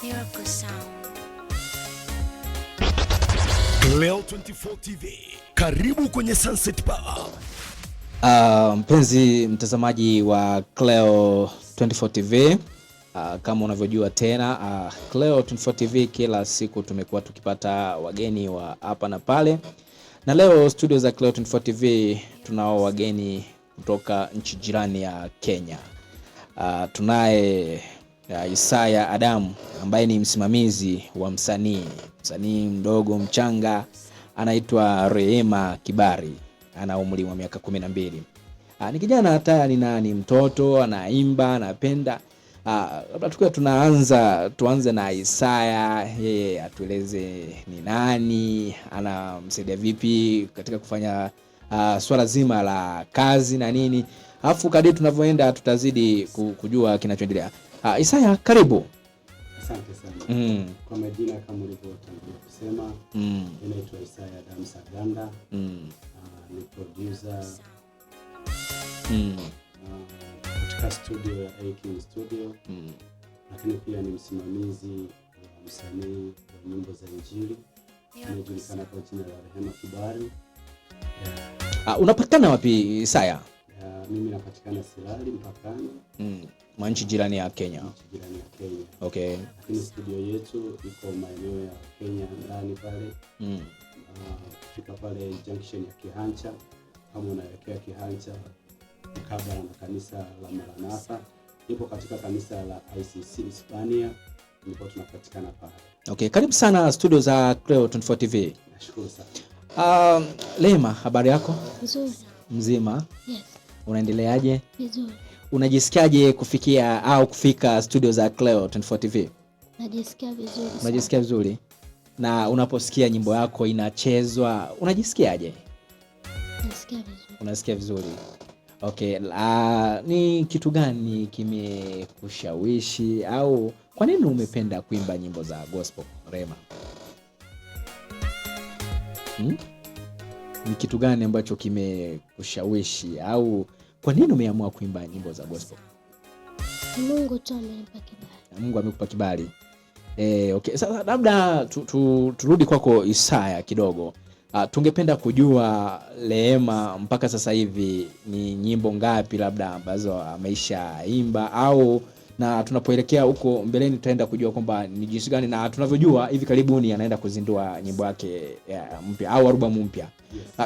Miracle Sound. Cleo 24 TV. Karibu kwenye Sunset Bar. Mpenzi mtazamaji wa Cleo 24 TV, kama unavyojua tena, Cleo 24 TV kila siku tumekuwa tukipata wageni wa hapa na pale, na leo studio za Cleo 24 TV tunao wageni kutoka nchi jirani ya Kenya. Tunaye Isaya Adamu ambaye ni msimamizi wa msanii mdogo mchanga anaitwa Rehema Kibari. Ana umri wa miaka 12. Ni kijana hatari na ni mtoto, anaimba, anapenda. Labda tukiwa tuanze na Isaya, yeye atueleze ni nani, anamsaidia vipi katika kufanya swala zima la kazi na nini. Alafu kadri tunavyoenda tutazidi kujua kinachoendelea. Isaya, karibu. Asante sana. Kwa majina kama ulivyotangulia kusema, naitwa Isaya Adamu Saganda. Ni producer katika studio ya A-King Studio. Lakini pia ni msimamizi wa msanii wa nyimbo za Injili anayejulikana kwa jina la Rehema Kibari. Unapatikana wapi Isaya? Mimi napatikana Silali mpakani. Mwa nchi jirani ya Kenya. Nchi jirani ya Kenya. Okay. Lakini studio yetu iko maeneo ya Kenya ndani pale. Fika pale junction ya Kihancha, kama unaelekea Kihancha mkabala na kanisa la Maranatha, ipo katika kanisa la ICC Hispania, ndipo tunapatikana pale. Okay, karibu sana studio za Cleo 24 TV. Nashukuru sana. Rehema, habari yako? Nzuri. Mzima? Yes. Unaendeleaje? Vizuri. Unajisikiaje kufika studio za Cleo 24 TV? Najisikia vizuri. Unajisikia vizuri? Na unaposikia nyimbo yako inachezwa, unajisikiaje? Nasikia vizuri. Unasikia vizuri. Okay, ni kitu gani kimekushawishi au kwa nini umependa kuimba nyimbo za gospel, Rehema? Ni kitu gani ambacho kimekushawishi au kwa nini umeamua kuimba nyimbo za gospel? Mungu tu amenipa kibali. Mungu amekupa kibali. Okay, sasa labda turudi kwako Isaya kidogo. Tungependa kujua Rehema mpaka sasa hivi ni nyimbo ngapi labda ambazo ameishaimba, au na tunapoelekea huko mbeleni tutaenda kujua kwamba ni jinsi gani, na tunavyojua hivi karibuni anaenda kuzindua nyimbo yake mpya au albamu mpya.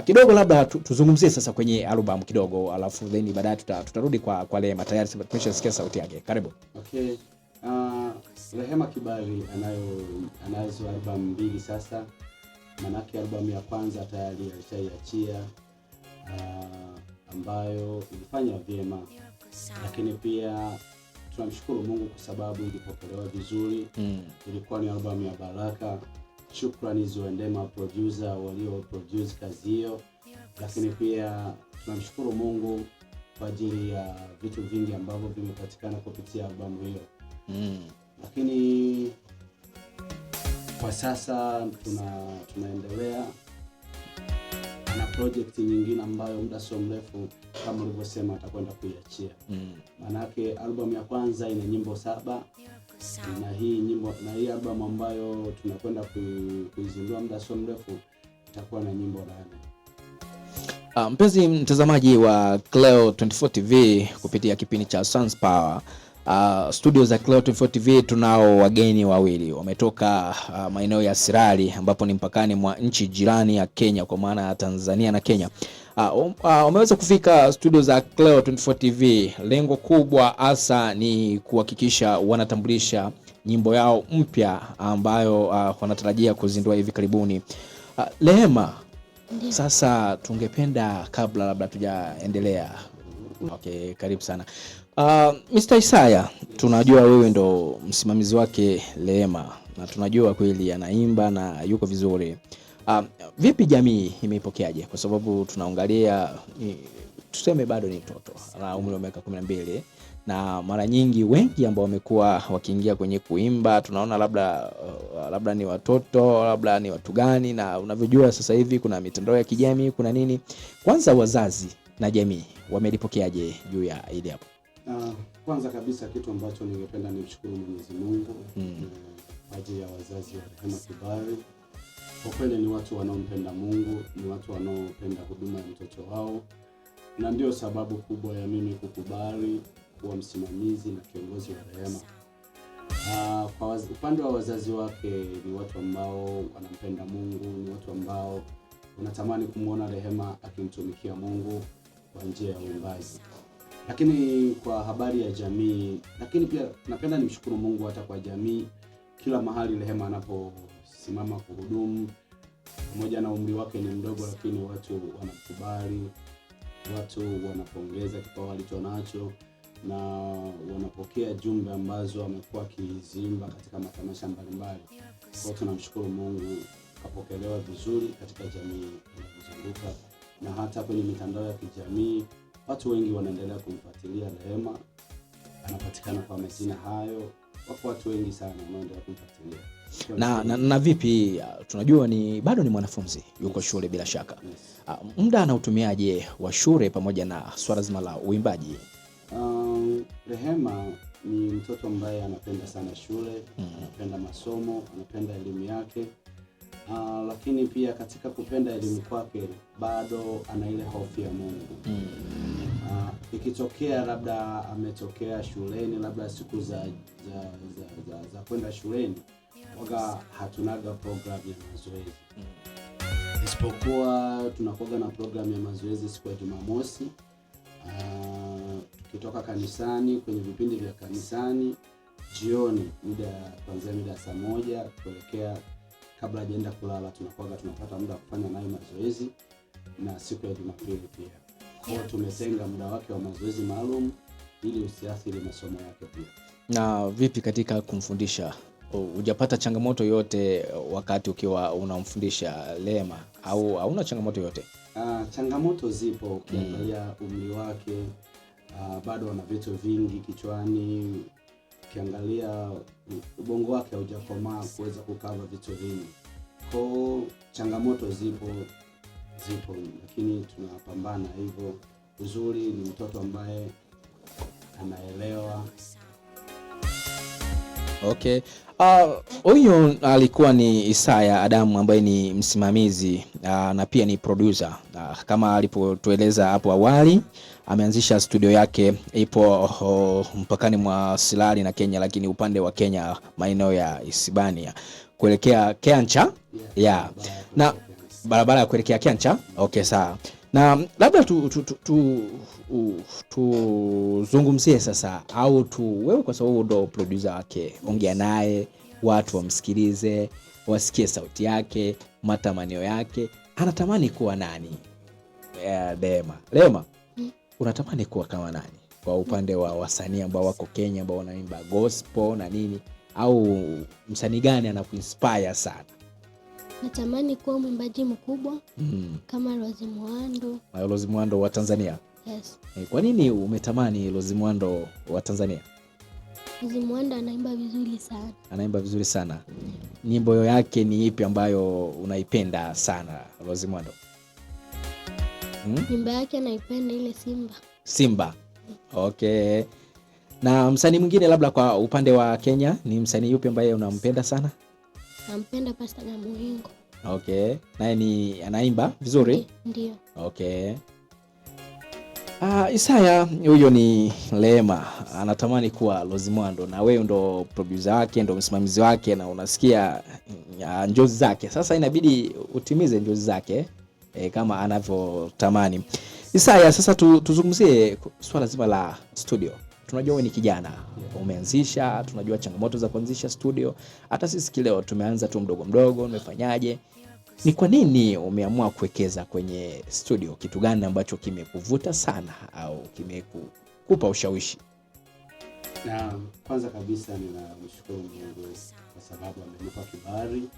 Kidogo labda tuzungumzie sasa kwenye albamu kidogo, alafu then baadaye tutarudi kwa Rehema. Tayari tumeshasikia sauti yake. Karibu. Okay. Rehema Kibari anazo albamu 2 sasa. Manake albamu ya kwanza tayari alishaiachia, ambayo ilifanya vyema, lakini pia tunamshukuru Mungu kwa sababu ilipokelewa vizuri. Ilikuwa ni albamu ya baraka. Shukrani ziwaendee producer walio produce kazi hiyo, lakini pia tunamshukuru Mungu kwa ajili ya vitu vingi ambavyo vimepatikana kupitia albamu hiyo. Lakini kwa sasa tunaendelea na project nyingine ambayo muda sio mrefu kama ulivyosema atakwenda kuiachia. Manake album ya kwanza ina nyimbo 7 na hii album ambayo tunakwenda kuizindua muda sio mrefu itakuwa na nyimbo 8. Mpenzi mtazamaji wa Cleo 24 TV kupitia kipindi cha Sons Power, studio za Cleo 24 TV tunao wageni wawili wametoka maeneo ya Sirari ambapo ni mpakani mwa nchi jirani ya Kenya, kwa maana ya Tanzania na Kenya. Wameweza kufika studio za Cleo 24 TV. Lengo kubwa hasa ni kuhakikisha wanatambulisha nyimbo yao mpya ambayo wanatarajia kuzindua hivi karibuni. Rehema, sasa tungependa kabla labda tujaendelea. Okay, karibu sana. Mr. Isaya, tunajua wewe ndo msimamizi wake Rehema na tunajua kweli anaimba na yuko vizuri. Vipi jamii imeipokeaje? Kwa sababu tunaangalia tuseme bado ni mtoto, ana umri wa miaka 12, na mara nyingi wengi ambao wamekuwa wakiingia kwenye kuimba tunaona labda ni watoto, labda ni watu gani, na unavyojua sasa hivi kuna mitandao ya kijamii, kuna nini. Kwanza wazazi na jamii wamelipokeaje juu ya ile hapo? Kwanza kabisa kitu ambacho ningependa nimshukuru Mwenyezi Mungu kwa ajili ya wazazi wa Rehema Kibali. Kwa kweli ni watu wanaompenda Mungu, ni watu wanaopenda huduma ya mtoto wao, na ndio sababu kubwa ya mimi kukubali kuwa msimamizi na kiongozi wa Rehema. Kwa upande wa wazazi wake ni watu ambao wanampenda Mungu, ni watu ambao wanatamani kumuona Rehema akimtumikia Mungu kwa njia ya uimbaji. Lakini kwa habari ya jamii, lakini pia napenda nimshukuru Mungu hata kwa jamii, kila mahali Rehema anaposimama kuhudumu, pamoja na umri wake ni mdogo, lakini watu wanakubali, watu wanapongeza kipawa alichonacho na wanapokea jumbe ambazo amekuwa akizimba katika matamasha mbalimbali. Kwa hiyo tunamshukuru Mungu, kapokelewa vizuri katika jamii inayozunguka, na hata kwenye mitandao ya kijamii watu wengi wanaendelea kumfuatilia Rehema. Anapatikana kwa majina hayo. Wako watu wengi sana wanaendelea kumfuatilia. Na vipi, tunajua bado ni mwanafunzi, yuko shule bila shaka. Yes. Muda anautumiaje wa shule pamoja na swala zima la uimbaji? Rehema ni mtoto ambaye anapenda sana shule, anapenda masomo, anapenda elimu yake. Lakini pia katika kupenda elimu kwake bado ana ile hofu ya Mungu. Ikitokea labda ametokea shuleni, labda siku za kwenda shuleni, waga hatunaga program ya mazoezi. Isipokuwa tunakuwa na program ya mazoezi siku ya Jumamosi. Tukitoka kanisani kwenye vipindi vya kanisani, jioni kuanzia mida saa 1 kuelekea kabla hajaenda kulala, tunapata muda wa kufanya naye mazoezi, na siku ya Jumapili pia. Kwa hiyo tumetenga muda wake wa mazoezi maalum ili usiathiri masomo yake pia. Na vipi katika kumfundisha? Hujapata changamoto yote wakati ukiwa unamfundisha Rehema, au hauna changamoto yote? Changamoto zipo. Ukiangalia umri wake, bado ana vitu vingi kichwani. Ukiangalia ubongo wake haujakomaa kuweza kukava vitu vingi. Kwa changamoto zipo, lakini tunapambana hivyo. Uzuri ni mtoto ambaye anaelewa. Okay. Huyo alikuwa ni Isaya Adamu ambaye ni msimamizi na pia ni producer. Kama alipotueleza hapo awali, ameanzisha studio yake ipo mpakani mwa Sirari na Kenya, lakini upande wa Kenya maeneo ya Isibania kuelekea Kiancha. Yeah. Na barabara ya kuelekea Kiancha. Okay, sawa. Na labda tuzungumzie sasa, au wewe kwa sababu ndo producer wake, ongea naye, watu wamsikilize, wasikie sauti yake, matamanio yake. Anatamani kuwa nani? Rehema, unatamani kuwa kama nani kwa upande wa wasanii ambao wako Kenya ambao wanaimba gospel na nini, au msanii gani anakuinspire sana? Natamani kuwa mwimbaji mkubwa kama Rose Muhando. Rose Muhando wa Tanzania? Yes. Kwa nini umetamani Rose Muhando wa Tanzania? Rose Muhando anaimba vizuri sana. Anaimba vizuri sana. Nyimbo yake ni ipi ambayo unaipenda sana Rose Muhando? Nyimbo yake naipenda ile Simba. Okay. Na msanii mwingine labda kwa upande wa Kenya ni msanii yupi ambaye unampenda sana? Nampenda Pastor Namuhingo. Okay. Naye anaimba vizuri? Ndio. Okay. Isaya, huyo ni Rehema, anatamani kuwa Rose Muhando, na wewe ndo producer wake, ndo msimamizi wake, na unasikia njozi zake. Sasa inabidi utimize njozi zake kama anavyotamani. Isaya, sasa tuzungumzie swala zima la studio. Tunajua wewe ni kijana, umeanzisha, tunajua changamoto za kuanzisha studio. Hata sisi leo tumeanza tu mdogo mdogo, umefanyaje? Ni kwa nini umeamua kuwekeza kwenye studio? Kitu gani ambacho kimekuvuta sana au kimekupa ushawishi? Na kwanza kabisa ninamshukuru Mungu kwa sababu amenipa kibali.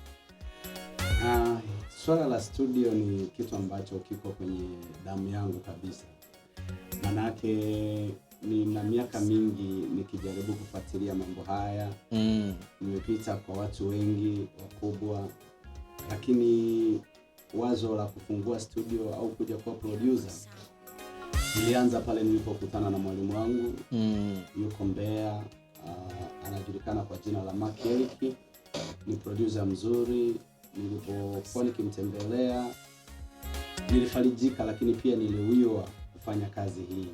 Swala la studio ni kitu ambacho kiko kwenye damu yangu kabisa. Manake nina miaka mingi nikijaribu kufuatilia mambo haya. Nimepita kwa watu wengi wakubwa, lakini wazo la kufungua studio au kuja kuwa producer Nilianza pale nilipokutana na mwalimu wangu yuko Mbeya, anajulikana kwa jina la Mark Eric, ni producer mzuri. Nilipokuwa nikimtembelea nilifarijika, lakini pia niliwiwa kufanya kazi hii,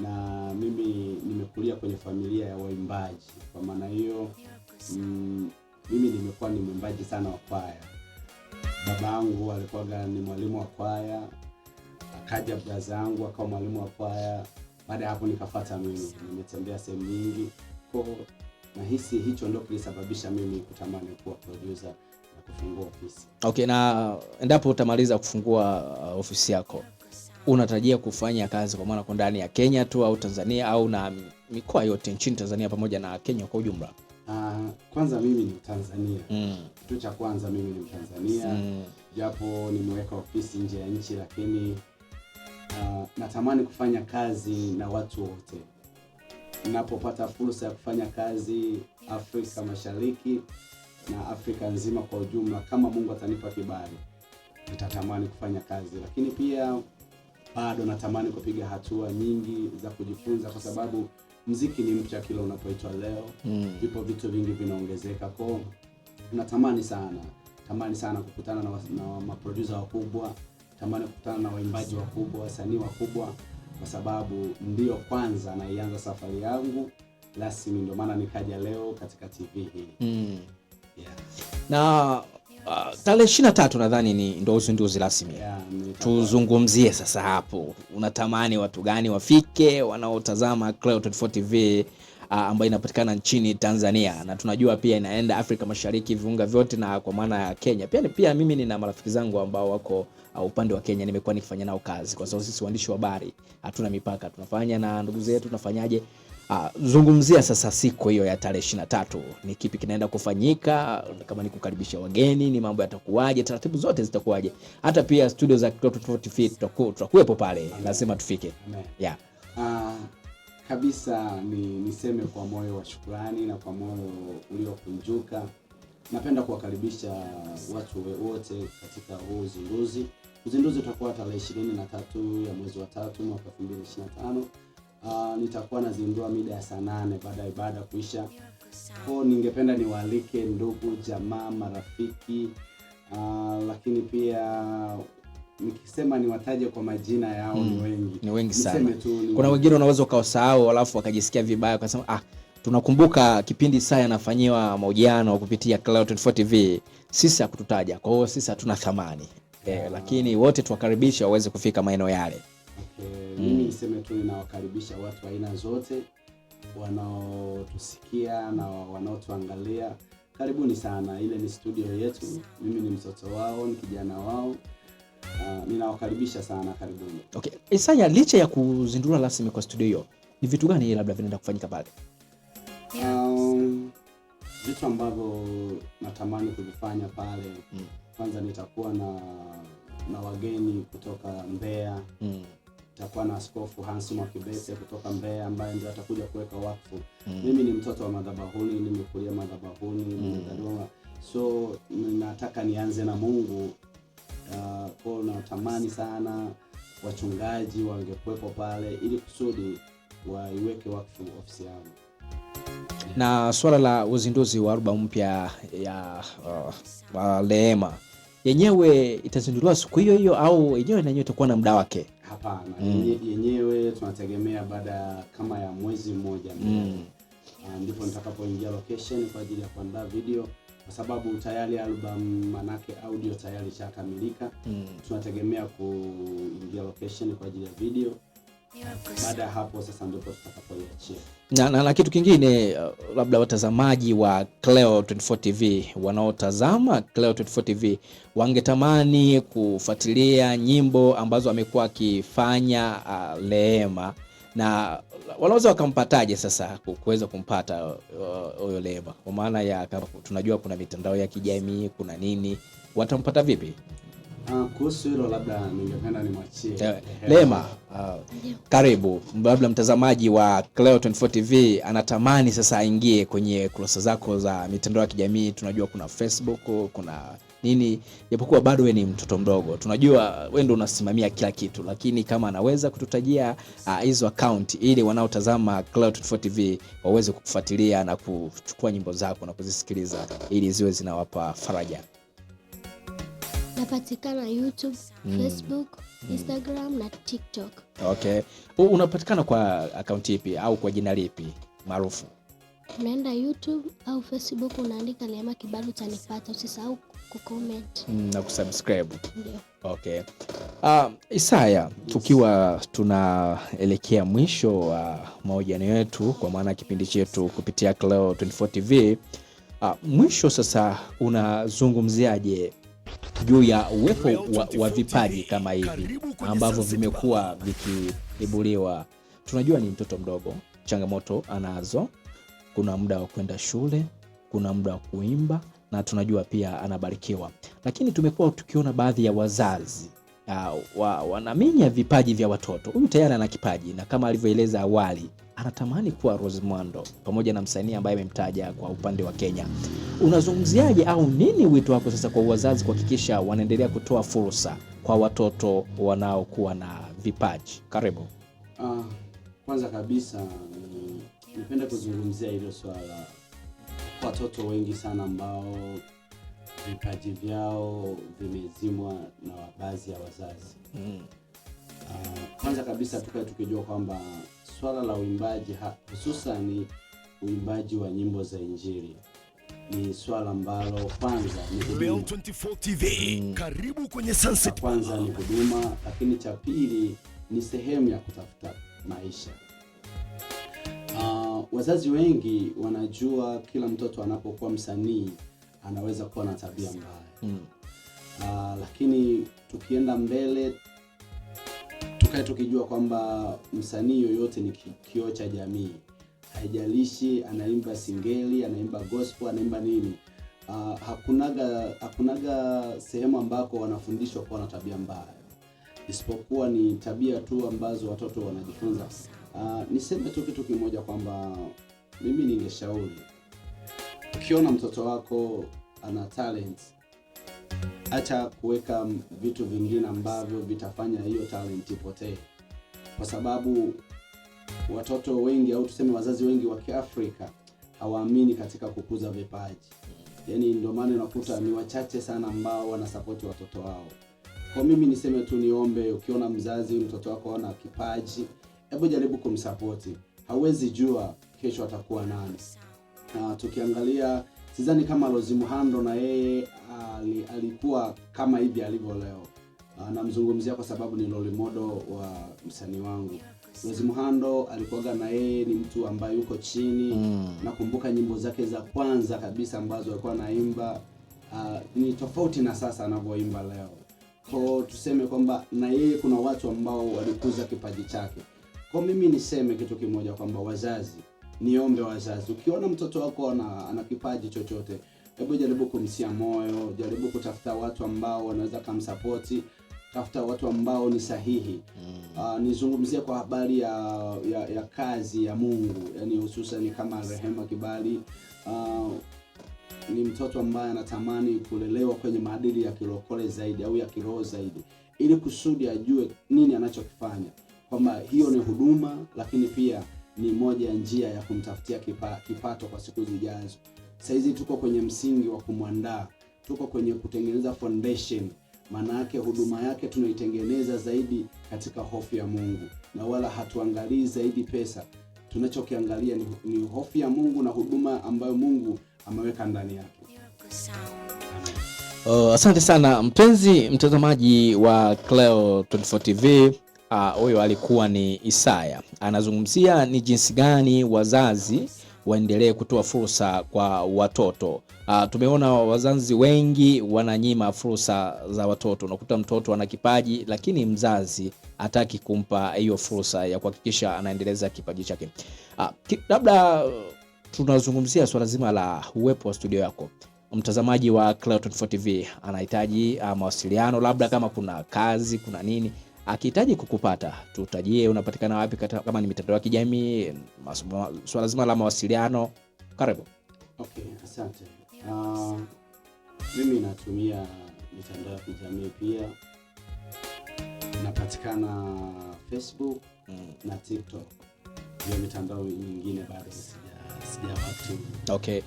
na mimi nimekulia kwenye familia ya waimbaji. Kwa maana hiyo mimi nimekuwa ni mwimbaji sana wa kwaya. Babangu alikuwa ni mwalimu wa kwaya, akaja brother yangu akawa mwalimu wa kwaya. Baada ya hapo nikafuata mimi, nimetembea sehemu nyingi. Kwa nahisi hicho ndio kilisababisha mimi kutamani kuwa producer na kufungua ofisi. Okay, na endapo utamaliza kufungua ofisi yako, unatarajia kufanya kazi kwa maana ndani ya Kenya tu au Tanzania au na mikoa yote nchini Tanzania pamoja na Kenya kwa ujumla? Kwanza mimi ni Tanzania. Kitu cha kwanza mimi ni Tanzania. Japo nimeweka ofisi nje ya nchi, lakini natamani kufanya kazi na watu wote. Ninapopata fursa ya kufanya kazi Afrika Mashariki na Afrika nzima kwa ujumla, kama Mungu atanipa kibali, nitatamani kufanya kazi. Lakini pia bado natamani kupiga hatua nyingi za kujifunza, kwa sababu muziki ni mpya kila unapoitwa leo. Vipo vitu vingi vinaongezeka. Kwa natamani sana kukutana na maproducer wakubwa, natamani kukutana na waimbaji wakubwa, wasanii wakubwa, kwa sababu ndio kwanza naianza safari yangu rasmi. Ndio maana nikaja leo katika TV hii. Na tarehe 23 nadhani ndio uzinduzi rasmi. Tuzungumzie sasa hapo, unatamani watu gani wafike wanaotazama Cleo 24 TV ambayo inapatikana nchini Tanzania, na tunajua pia inaenda Afrika Mashariki viunga vyote, na kwa maana ya Kenya pia mimi nina marafiki zangu ambao wako upande wa Kenya, nimekuwa nikifanya nao kazi, kwa sababu sisi waandishi wa habari hatuna mipaka, tunafanya na ndugu zetu, tunafanyaje. Zungumzia sasa siku hiyo ya tarehe 23, ni kipi kinaenda kufanyika? Kama ni kukaribisha wageni, ni mambo yatakuwaje? Taratibu zote zitakuwaje? Hata pia studio za Cleo 24 TV tutakuwepo pale, lazima tufike. Yeah. Kabisa niseme kwa moyo wa shukrani na kwa moyo uliokunjuka. Napenda kuwakaribisha watu wote katika huu uzinduzi. Uzinduzi utakuwa tarehe 23 ya mwezi wa 3 mwaka 2025. Nitakuwa nazindua mida ya saa 8 baada ya ibada kuisha. Kwa ningependa niwaalike ndugu, jamaa, marafiki, lakini pia nikisema niwataje kwa majina yao ni wengi sana. Kuna wengine wanaweza ukawasahau alafu wakajisikia vibaya wakasema tunakumbuka kipindi saa yanafanyiwa mahojiano kupitia Cleo 24 TV, sisi hakututaja, kwa hiyo sisi hatuna thamani. Lakini wote tuwakaribisha waweze kufika maeneo yale. Mimi niseme tu ninawakaribisha watu aina zote wanaotusikia na wanaotuangalia. Karibuni sana, ile ni studio yetu. Mimi ni mtoto wao, ni kijana wao. Ninawakaribisha sana, karibuni. Okay. Isaya, licha ya kuzindua rasmi kwa studio hiyo, ni vitu gani labda vinaenda kufanyika pale? Vitu ambavyo natamani kuvifanya pale, kwanza nitakuwa na wageni kutoka Mbeya. Nitakuwa na Askofu Hans Mwakibete kutoka Mbeya ambaye ndiye atakuja kuweka wakfu. Mimi ni mtoto wa madhabahuni, nimekulia madhabahuni, nimezaliwa. So nataka nianze na Mungu. Kwa natamani sana wachungaji wangekuwepo pale ili kusudi waiweke wakfu ofisi yangu. Na swala la uzinduzi wa albamu mpya ya Rehema, yenyewe itazinduliwa siku hiyo au yenyewe itakuwa na muda wake? Hapana, yenyewe tunategemea baada kama ya mwezi mmoja ndipo nitakapoingia location kwa ajili ya kuandaa video, kwa sababu tayari album manake audio tayari shakamilika. Tunategemea kuingia location kwa ajili ya video. Baada ya hapo sasa ndipo tutakapoiachia. Na kitu kingine, labda watazamaji wa Cleo 24 TV wanaotazama Cleo 24 TV wangetamani kufuatilia nyimbo ambazo amekuwa akifanya Rehema, na wanaweza wakampataje sasa kuweza kumpata huyo Rehema? Kwa maana ya tunajua kuna mitandao ya kijamii, kuna nini, watampata vipi? Kuhusu hilo labda ningependa nimwachie Rehema. Karibu. Labda mtazamaji wa Cleo 24 TV anatamani sasa aingie kwenye kurasa zako za mitandao ya kijamii. Tunajua kuna Facebook, kuna nini, japokuwa bado wewe ni mtoto mdogo, tunajua wewe ndio unasimamia kila kitu, lakini kama anaweza kututajia hizo account ili wanaotazama Clouds24 TV waweze kukufuatilia na kuchukua nyimbo zako na kuzisikiliza ili ziwe zinawapa faraja. Napatikana YouTube, Facebook, Instagram na TikTok. Okay. Unapatikana kwa account ipi au kwa jina lipi maarufu? Unaenda YouTube au Facebook unaandika Neema Kibalu utanipata. Usisahau kucomment na kusubscribe. Ndio. Okay. Isaya, tukiwa tunaelekea mwisho wa mahojiano yetu kwa maana kipindi chetu kupitia Clouds24 TV. Mwisho sasa, unazungumziaje juu ya uwepo wa vipaji kama hivi ambavyo vimekuwa vikiibuliwa? Tunajua ni mtoto mdogo, changamoto anazo, kuna muda wa kwenda shule, kuna muda wa kuimba, na tunajua pia anabarikiwa, lakini tumekuwa tukiona baadhi ya wazazi wanaminya vipaji vya watoto. Huyu tayari ana kipaji na kama alivyoeleza awali anatamani kuwa Rose Muhando pamoja na msanii ambaye amemtaja kwa upande wa Kenya. Unazungumziaje au nini wito wako sasa kwa wazazi kuhakikisha wanaendelea kutoa fursa kwa watoto wanaokuwa na vipaji? Karibu. Kwanza kabisa nipende kuzungumzia hilo swala. Watoto wengi sana ambao vipaji vyao vimezimwa na baadhi ya wazazi. Kwanza kabisa tukijua kwamba swala la uimbaji, hususan uimbaji wa nyimbo za Injili, ni swala ambalo kwanza ni Clouds24 TV. Karibu kwenye Sunset. Kwanza ni huduma, lakini cha pili ni sehemu ya kutafuta maisha. Wazazi wengi wanajua kila mtoto anapokuwa msanii anaweza kuwa na tabia mbaya. Lakini tukienda mbele tukijua kwamba msanii yoyote ni kioo cha jamii. Haijalishi anaimba singeli, anaimba gospel, anaimba nini. Hakunaga sehemu ambako wanafundishwa kuwa na tabia mbaya. Isipokuwa ni tabia tu ambazo watoto wanajifunza. Niseme tu kitu kimoja kwamba mimi ningeshauri, ukiona mtoto wako ana talent, acha kuweka vitu vingine ambavyo vitafanya hiyo talent ipotee. Kwa sababu watoto wengi au tuseme wazazi wengi wa Kiafrika hawaamini katika kukuza vipaji. Yaani ndio maana unakuta ni wachache sana ambao wanasupport watoto wao. Kwa mimi niseme tu, niombe, ukiona mzazi mtoto wako ana kipaji, hebu jaribu kumsupport. Hauwezi jua kesho atakuwa nani. Tukiangalia, sidhani kama Rose Muhando na yeye alikuwa kama hivi alivyo leo. Namzungumzia kwa sababu ni role model wa msanii wangu. Rose Muhando alikuwa na yeye ni mtu ambaye yuko chini. Nakumbuka nyimbo zake za kwanza kabisa ambazo alikuwa anaimba ni tofauti na sasa anavyoimba leo. Kwa tuseme kwamba na yeye kuna watu ambao walikuza kipaji chake. Kwa mimi niseme kitu kimoja kwamba wazazi, niombe wazazi, ukiona mtoto wako ana kipaji chochote, hebu jaribu kumtia moyo, jaribu kutafuta watu ambao wanaweza kumsupport, tafuta watu ambao ni sahihi. Nizungumzie kwa habari ya kazi ya Mungu, yani hususan kama Rehema Kibali. Ni mtoto ambaye anatamani kulelewa kwenye maadili ya kirokole zaidi au ya kiroho zaidi, ili kusudi ajue nini anachokifanya, kwamba hiyo ni huduma, lakini pia ni moja ya njia ya kumtafutia kipato kwa siku zijazo. Saizi tuko kwenye msingi wa kumwandaa, tuko kwenye kutengeneza foundation. Maana yake huduma yake tunaitengeneza zaidi katika hofu ya Mungu, na wala hatuangalii zaidi pesa. Tunachokiangalia ni hofu ya Mungu na huduma ambayo Mungu ameweka ndani yake. Asante sana mpenzi mtazamaji wa Clouds24 TV. Huyo alikuwa ni Isaya, anazungumzia ni jinsi gani wazazi waendelee kutoa fursa kwa watoto. Tumeona wazazi wengi wananyima fursa za watoto. Unakuta mtoto ana kipaji lakini mzazi hataki kumpa hiyo fursa ya kuhakikisha anaendeleza kipaji chake. Labda tunazungumzia swala zima la uwepo wa studio yako. Mtazamaji wa Clouds24 TV anahitaji mawasiliano, labda kama kuna kazi, kuna nini, akihitaji kukupata, tutajie unapatikana wapi, kama ni mitandao ya kijamii, swala zima la mawasiliano. Karibu. Okay, asante. Mimi natumia mitandao ya kijamii pia. Napatikana Facebook na TikTok. Hiyo mitandao mingine bado sijawatu. Okay.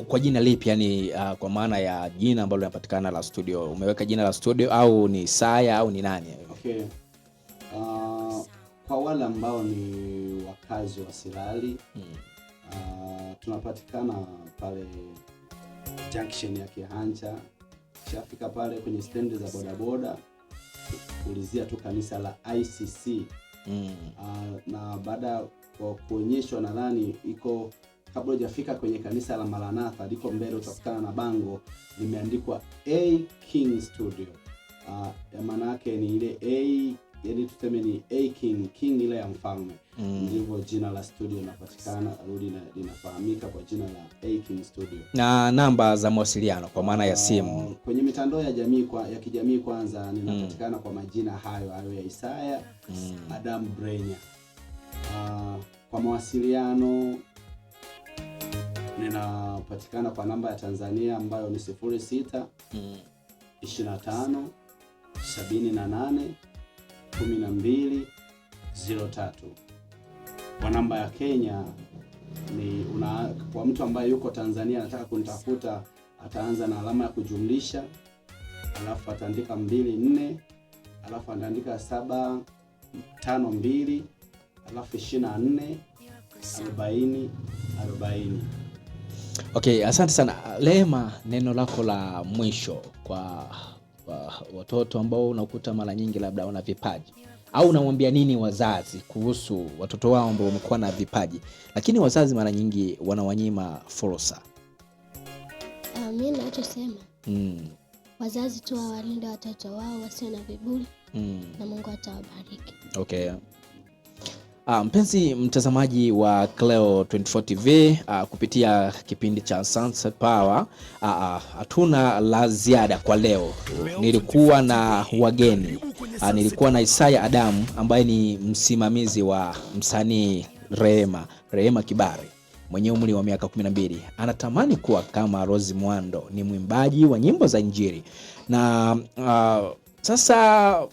Kwa jina lipi yani, kwa maana ya jina ambalo linapatikana la studio? Umeweka jina la studio au ni Isaya au ni nani? Okay. Kwa wale ambao ni wakazi wa Sirari, tunapatikana pale junction ya Kihanja. Shafika pale kwenye stendi za bodaboda, ulizia tu kanisa la ICC. Na baada kwa kuonyeshwa, nadhani iko kabla hujafika kwenye kanisa la Maranatha, liko mbele utakutana na bango limeandikwa A King Studio. Maana yake ni ile A, yani tuseme ni A King ile ya mfalme. Ndivyo jina la studio linapatikana, rudi linafahamika kwa jina la A King Studio. Na namba za mawasiliano kwa maana ya simu kwenye mitandao ya jamii ya kijamii, kwanza ninapatikana kwa majina hayo ya Isaya Adam Brenya. Kwa mawasiliano ninapatikana kwa namba ya Tanzania ambayo ni 06 25 78 12 03. Kwa namba ya Kenya ni kwa mtu ambaye yuko Tanzania anataka kunitafuta, ataanza na alama ya kujumlisha, alafu ataandika 24, alafu ataandika 752, alafu 24 40 40. Okay, asante sana. Lema, neno lako la mwisho kwa watoto ambao unakuta mara nyingi labda wana vipaji, au unamwambia nini wazazi kuhusu watoto wao ambao wamekuwa na vipaji lakini wazazi mara nyingi wanawanyima fursa? Mimi ninachosema, wazazi tu wawalinde watoto wao wasiwe na viburi, na Mungu atawabariki. Okay. Mpenzi mtazamaji wa Cleo 24 TV, kupitia kipindi cha Sunset Power, hatuna la ziada kwa leo. Nilikuwa na wageni, nilikuwa na Isaya Adamu ambaye ni msimamizi wa msanii Rehema Kibari mwenye umri wa miaka 12. Anatamani kuwa kama Rose Muhando, ni mwimbaji wa nyimbo za Injili. Na sasa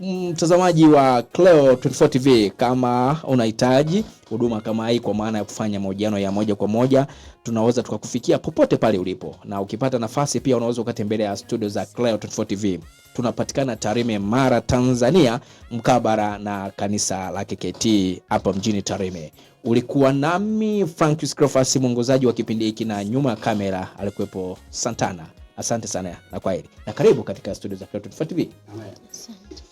mtazamaji wa Cleo 24 TV, kama unahitaji huduma kama hii kwa maana ya kufanya mahojiano ya moja kwa moja, tunaweza tukakufikia popote pale ulipo. Na ukipata nafasi pia unaweza ukatembelea studio za Cleo 24 TV. Tunapatikana Tarime, Mara, Tanzania, mkabara na kanisa la KKT hapa mjini Tarime. Ulikuwa nami Francis Crawford, mwongozaji wa kipindi hiki, na nyuma ya kamera alikuwepo Santana. Asante sana na kwaheri, na karibu katika studio za Cleo 24 TV. Amen. Asante.